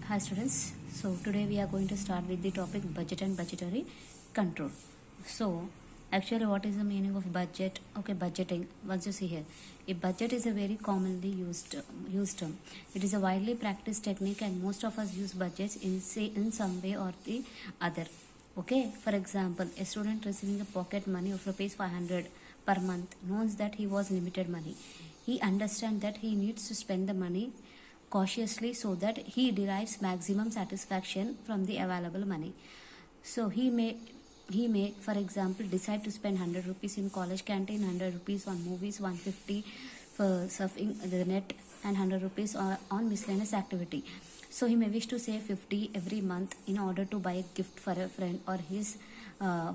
Hi students, so today we are going to start with the topic budget and budgetary control. So actually what is the meaning of budget? Okay, budgeting. Once you see here, a budget is a very commonly used term. It is a widely practiced technique and most of us use budgets in some way or the other. Okay, for example, a student receiving a pocket money of rupees 500 per month knows that he was limited money. He understands that he needs to spend the money cautiously so that he derives maximum satisfaction from the available money. So he may for example decide to spend 100 rupees in college canteen, 100 rupees on movies, 150 for surfing the net, and 100 rupees on miscellaneous activity. So he may wish to save 50 every month in order to buy a gift for a friend or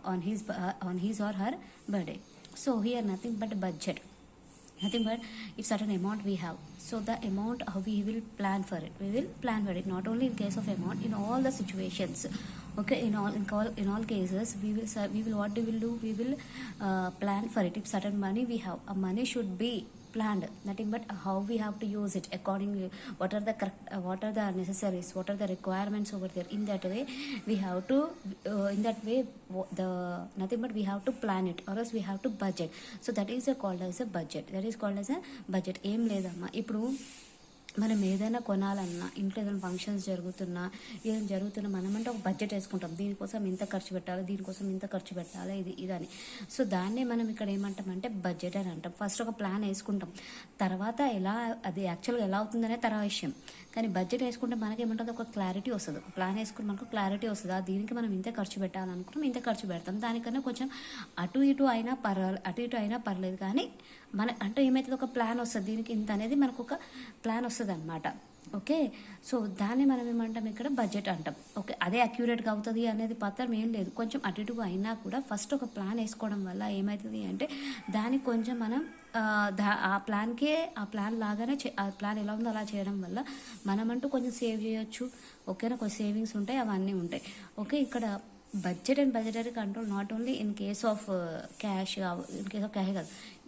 on his or her birthday. So here nothing but budget, nothing but if certain amount we have, so the amount we will plan for it, not only in case of amount, in all the situations. Okay, in all cases we will what we will do, we will plan for it. If certain money we have, a money should be planned, nothing but how we have to use it accordingly, what are the correct, what are the necessaries, what are the requirements over there. In that way we have to in that way the nothing but we have to plan it, or else we have to budget. So that is called as a budget, that is called as a budget. ఏం లేదమ్మా, ఇప్పుడు మనం ఏదైనా కొనాలన్నా, ఇంట్లో ఏదైనా functions జరుగుతున్నా, ఏం జరుగుతున్నా, మనమంటే ఒక బడ్జెట్ వేసుకుంటాం, దీనికోసం ఇంత ఖర్చు పెట్టాలి, దీనికోసం ఇంత ఖర్చు పెట్టాలి, ఇదని. సో దాన్నే మనం ఇక్కడ ఏమంటామంటే బడ్జెట్ అని అంటాం. ఫస్ట్ ఒక ప్లాన్ వేసుకుంటాం, తర్వాత అది యాక్చువల్గా ఎలా అవుతుందనే తర్వాత విషయం. కానీ బడ్జెట్ వేసుకుంటే మనకేమంటుంది, ఒక క్లారిటీ వస్తుంది. ఒక ప్లాన్ వేసుకుంటే మనకు క్లారిటీ వస్తుంది, దీనికి మనం ఇంత ఖర్చు పెట్టాలనుకుంటాం, ఇంత ఖర్చు పెడతాం. దానికన్నా కొంచెం అటు ఇటు అయినా పర్లేదు, కానీ మన అంటే ఏమైతుంది, ఒక ప్లాన్ వస్తుంది, దీనికి ఇంత అనేది మనకు ఒక ప్లాన్ వస్తుంది అనమాట. ఓకే, సో దాన్ని మనం ఏమంటాం, ఇక్కడ బడ్జెట్ అంటాం. ఓకే, అదే అక్యురేట్గా అవుతుంది అనేది పత్రం ఏం లేదు, కొంచెం అటు ఇటుగా అయినా కూడా ఫస్ట్ ఒక ప్లాన్ వేసుకోవడం వల్ల ఏమవుతుంది అంటే, దానికి కొంచెం మనం ఆ ప్లాన్ లాగానే ఆ ప్లాన్ ఎలా ఉందో అలా చేయడం వల్ల మనమంటూ కొంచెం సేవ్ చేయొచ్చు. ఓకేనా, కొంచెం సేవింగ్స్ ఉంటాయి, అవన్నీ ఉంటాయి. ఓకే, ఇక్కడ budget and budgetary control not only in case of cash కాదు,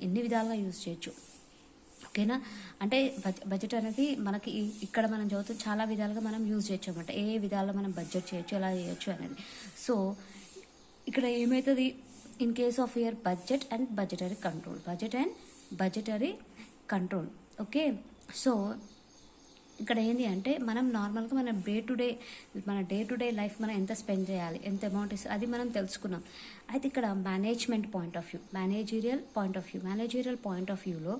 ఎన్ని విధాలుగా యూజ్ చేయొచ్చు. ఓకేనా, అంటే బడ్జెట్ అనేది మనకి ఇక్కడ మనం చదువుతూ చాలా విధాలుగా మనం యూజ్ చేయొచ్చు అనమాట. ఏ విధాలుగా మనం బడ్జెట్ చేయొచ్చు, ఎలా చేయొచ్చు అనేది. సో ఇక్కడ ఏమవుతుంది, in case of your budget and budgetary control. Okay, so ఇక్కడ ఏంటి అంటే, మనం నార్మల్గా మన డే టు డే లైఫ్ మనం ఎంత స్పెండ్ చేయాలి, ఎంత అమౌంట్ ఇస్తుంది, అది మనం తెలుసుకున్నాం. అయితే ఇక్కడ మేనేజీరియల్ పాయింట్ ఆఫ్ వ్యూలో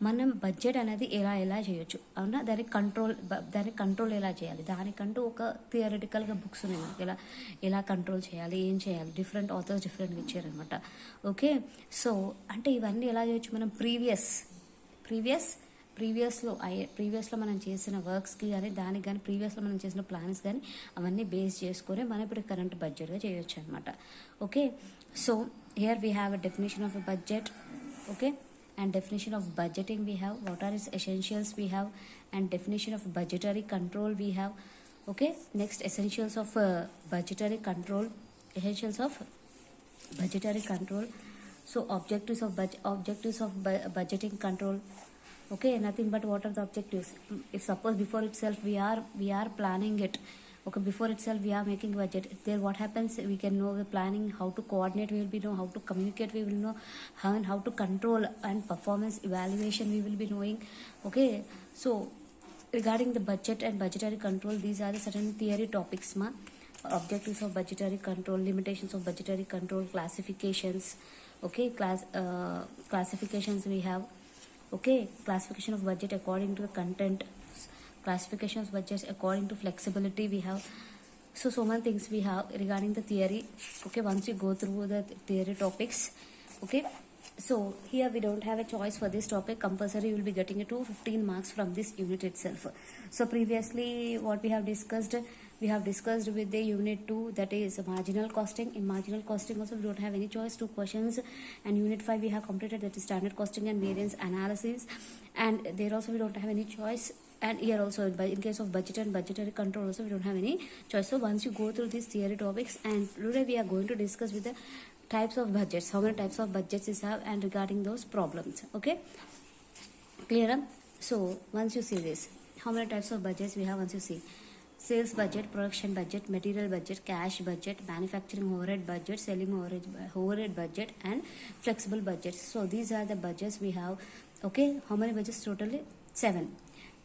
మనం బడ్జెట్ అనేది ఎలా చేయొచ్చు, అవునా, దానికి కంట్రోల్ ఎలా చేయాలి, దానికంటూ ఒక థియరిటికల్గా బుక్స్ ఉన్నాయి మనకి, ఎలా కంట్రోల్ చేయాలి, ఏం చేయాలి. డిఫరెంట్ ఆథర్స్ డిఫరెంట్గా ఇచ్చారనమాట. ఓకే, సో అంటే ఇవన్నీ ఎలా చేయొచ్చు, మనం ప్రీవియస్లో మనం చేసిన వర్క్స్కి కానీ, దానికి కానీ, ప్రీవియస్లో మనం చేసిన ప్లాన్స్ కానీ అవన్నీ బేస్ చేసుకొని మనం ఇప్పుడు కరెంట్ బడ్జెట్గా చేయొచ్చు అనమాట. Okay, so here we have a definition of a budget. Okay, and definition of budgeting we have, what are its essentials we have, and definition of budgetary control we have. Okay, next essentials of budgetary control. So objectives of budgeting control. Okay, nothing but what are the objectives. If suppose before itself we are planning it, okay, before itself we are making budget, there what happens, we can know the planning, how to coordinate we will be know, how to communicate we will know, how to control, and performance evaluation we will be knowing. Okay, so regarding the budget and budgetary control, these are the certain theory topics ma. Objectives of budgetary control, limitations of budgetary control, classifications. Okay, classifications we have. Okay, classification of budget according to the content, classification of budgets according to flexibility we have. So many things we have regarding the theory. Okay, once you go through the theory topics. Okay, so here we don't have a choice for this topic, compulsory you will be getting 15 marks from this unit itself. So previously what we have discussed with the unit 2, that is marginal costing. In marginal costing also we don't have any choice, 2 questions. And unit 5 we have completed, that is standard costing and variance analysis, and there also we don't have any choice. And here also in case of budget and budgetary control also we don't have any choice. So once you go through these theory topics, and today we are going to discuss with the types of budgets, how many types of budgets is have, and regarding those problems. Okay, clear? So once you see this, how many types of budgets we have, once you see, sales budget, production budget, material budget, cash budget, manufacturing overhead budget, selling overhead budget, and flexible budgets. So these are the budgets we have. Okay, how many budgets totally? 7.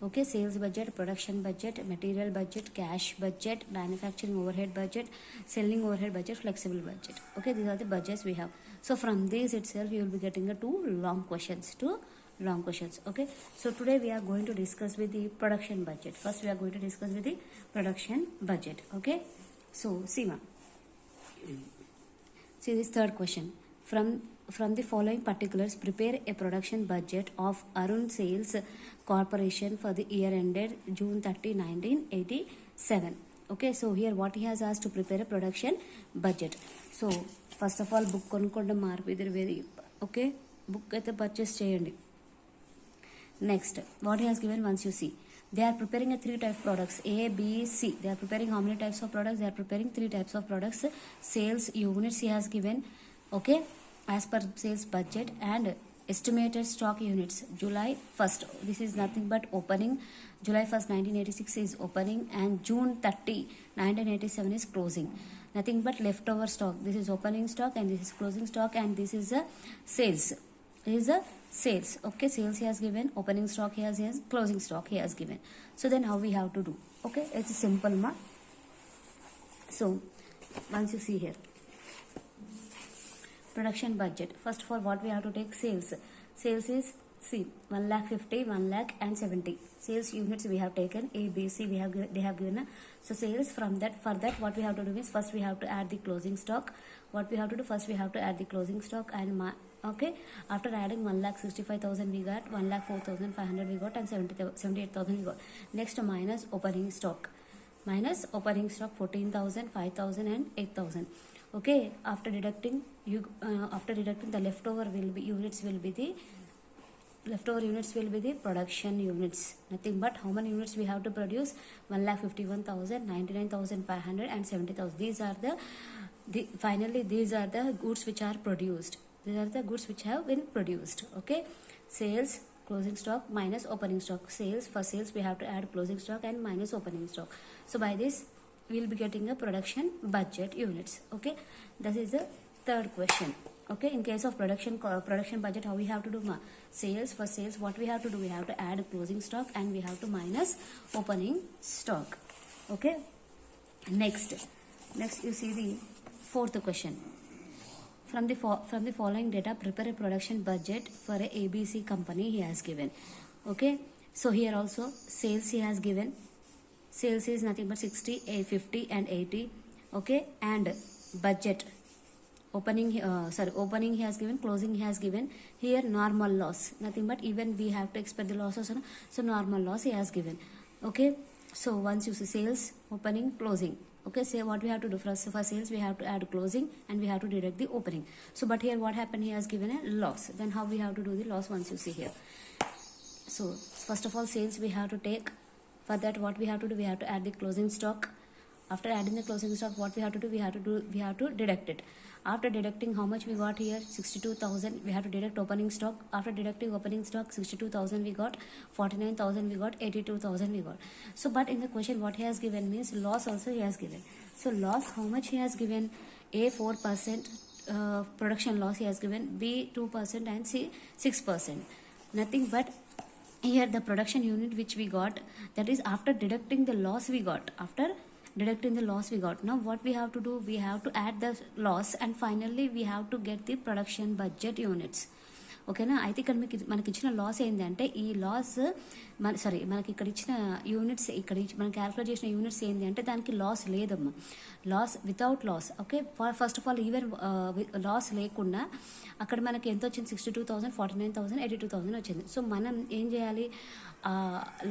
Okay, sales budget, production budget, material budget, cash budget, manufacturing overhead budget, selling overhead budget, flexible budget. Okay, these are the budgets we have. So from these itself you will be getting a two long questions. Okay, so today we are going to discuss with the production budget. First we are going to discuss with the production budget. Okay, so see this third question. From the following particulars, prepare a production budget of Arun Sales Corporation for the year ended June 30, 1987. Okay, so here what he has asked to prepare a production budget. So first of all, book konukonda marpidru very okay, book aithe purchase cheyandi. Next, what he has given, once you see, they are preparing a 3 type of products, A, B, C. They are preparing how many types of products? They are preparing 3 types of products. Sales units he has given, okay, as per sales budget, and estimated stock units July 1st. This is nothing but opening. July 1st, 1986 is opening, and June 30, 1987 is closing. Nothing but leftover stock. This is opening stock, and this is closing stock, and this is a sales. This is a sales. Okay, sales he has given, opening stock he has closing stock he has given. So then how we have to do? Okay, it's simple ma. So once you see here, production budget, first of all what we have to take? Sales. Sales is C, 1,50,000, 1,00,000 and 70. Sales units we have taken A, B, C. They have given. So sales, from that, for that what we have to do is first we have to add the closing stock. What we have to do? First we have to add the closing stock, and okay, after adding 1,65,000 we got, 1,04,500 we got, and 78,000 we got. Next, minus opening stock. Minus opening stock 14,000, 5,000 and 8,000. Okay, after deducting the leftover units will be the production units. Nothing but how many units we have to produce? 1,51,000, 99,500 and 70,000. These are finally these are the goods which are produced. These are the goods which have been produced. Okay, sales, closing stock minus opening stock. Sales, for sales we have to add closing stock and minus opening stock. So by this we will be getting a production budget units. Okay, this is the third question. Okay, in case of production budget, how we have to do? Sales, for sales what we have to do? We have to add closing stock and we have to minus opening stock. Okay, next you see the fourth question. From the following data, prepare a production budget for a ABC company he has given. Okay, so here also sales he has given. Sales is nothing but 60, 50 and 80. Okay, and budget, opening he has given, closing he has given. Here normal loss, nothing but even we have to expect the losses, so normal loss he has given. Okay, so once you see sales, opening, closing. Okay, say what we have to do? For sales we have to add closing and we have to deduct the opening. So but here what happened? He has given a loss. Then how we have to do the loss? Once you see here, so first of all sales we have to take. For that what we have to do? We have to add the closing stock. After adding the closing stock, what we have to do? We have to deduct it. After deducting, how much we got here? 62,000. We have to deduct opening stock. After deducting opening stock, 62,000 we got, 49,000 we got, 82,000 we got. So but in the question what he has given means loss also he has given. So loss, how much he has given? A 4% production loss he has given, B 2% and C 6%. Nothing but here the production unit which we got, that is after deducting the loss we got. Now what we have to do? We have to add the loss and finally we have to get the production budget units. ఓకేనా? అయితే ఇక్కడ మనకి ఇచ్చిన loss ఏంటంటే ఈ loss మనకి ఇక్కడ ఇచ్చిన యూనిట్స్, మనం క్యాల్కులేట్ చేసిన యూనిట్స్ ఏంటి అంటే దానికి లాస్ లేదమ్మా. Loss without loss. Okay, first of all even loss లేకుండా అక్కడ మనకి ఎంత వచ్చింది? 62,000, 49,000, 82,000 వచ్చింది. సో మనం ఏం చేయాలి?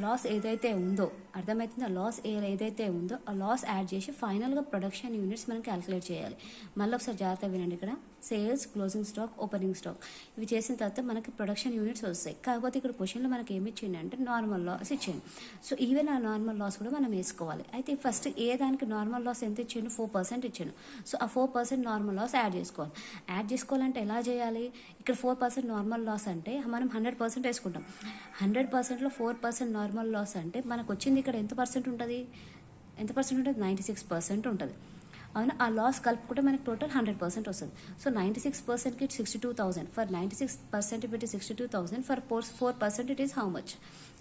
లాస్ ఏదైతే ఉందో, అర్థమవుతుంది? ఆ లాస్ ఏదైతే ఉందో ఆ లాస్ యాడ్ చేసి ఫైనల్గా ప్రొడక్షన్ యూనిట్స్ మనం క్యాల్కులేట్ చేయాలి. మళ్ళీ ఒకసారి జాగ్రత్తగా వినండి. ఇక్కడ sales, closing stock, opening stock ఇవి చేసిన తర్వాత మనకి ప్రొడక్షన్ యూనిట్స్ వస్తాయి. కాకపోతే ఇక్కడ క్వశ్చన్లో మనకి ఏమి ఇచ్చింది అంటే నార్మల్ లాస్ ఇచ్చింది. సో ఈవెన్ ఆ నార్మల్ లాస్ కూడా మనం వేసుకోవాలి. అయితే ఫస్ట్ ఏ దానికి నార్మల్ లాస్ ఎంత ఇచ్చిండు? 4% ఇచ్చాను. సో ఆ 4% నార్మల్ లాస్ యాడ్ చేసుకోవాలి. యాడ్ చేసుకోవాలంటే ఎలా చేయాలి? ఇక్కడ 4% నార్మల్ లాస్ అంటే మనం 100% వేసుకుంటాం. 100%లో 4% నార్మల్ లాస్ అంటే మనకు వచ్చింది ఇక్కడ ఎంత పర్సెంట్ ఉంటుంది? ఎంత పర్సెంట్ ఉంటుంది 96% ఉంటుంది అవునా ఆ లాస్ కలుపుకుంటే మనకి టోటల్ 100% వస్తుంది సో 96%కి 62,000 for 96% it is 62,000 for 4% it is how much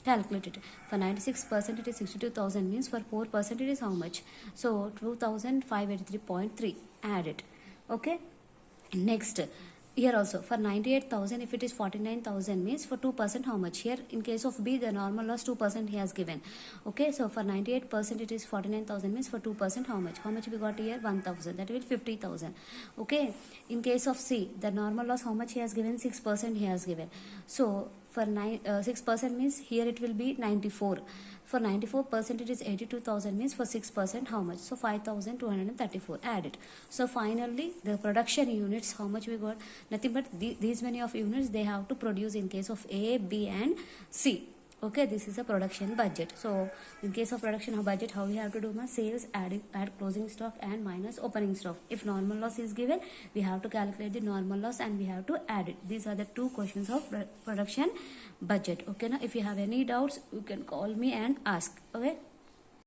calculate it for 96% it is 62,000 means for 4% it is how much so 2,583.3 add it okay next here also for 98,000 if it is 49,000 means for 2% how much here in case of B the normal loss 2% he has given okay so for 98% it is 49,000 means for 2% how much we got here 1,000 that will 50,000 okay in case of C the normal loss how much he has given 6% he has given so for 6% means here it will be 94 for 94% it is 82,000 means for 6% how much so 5,234 add it so finally the production units how much we got nothing but these many of units they have to produce in case of A B and C okay this is a production budget so in case of production budget how we have to do my sales add closing stock and minus opening stock if normal loss is given we have to calculate the normal loss and we have to add it these are the two questions of production budget okay now if you have any doubts you can call me and ask okay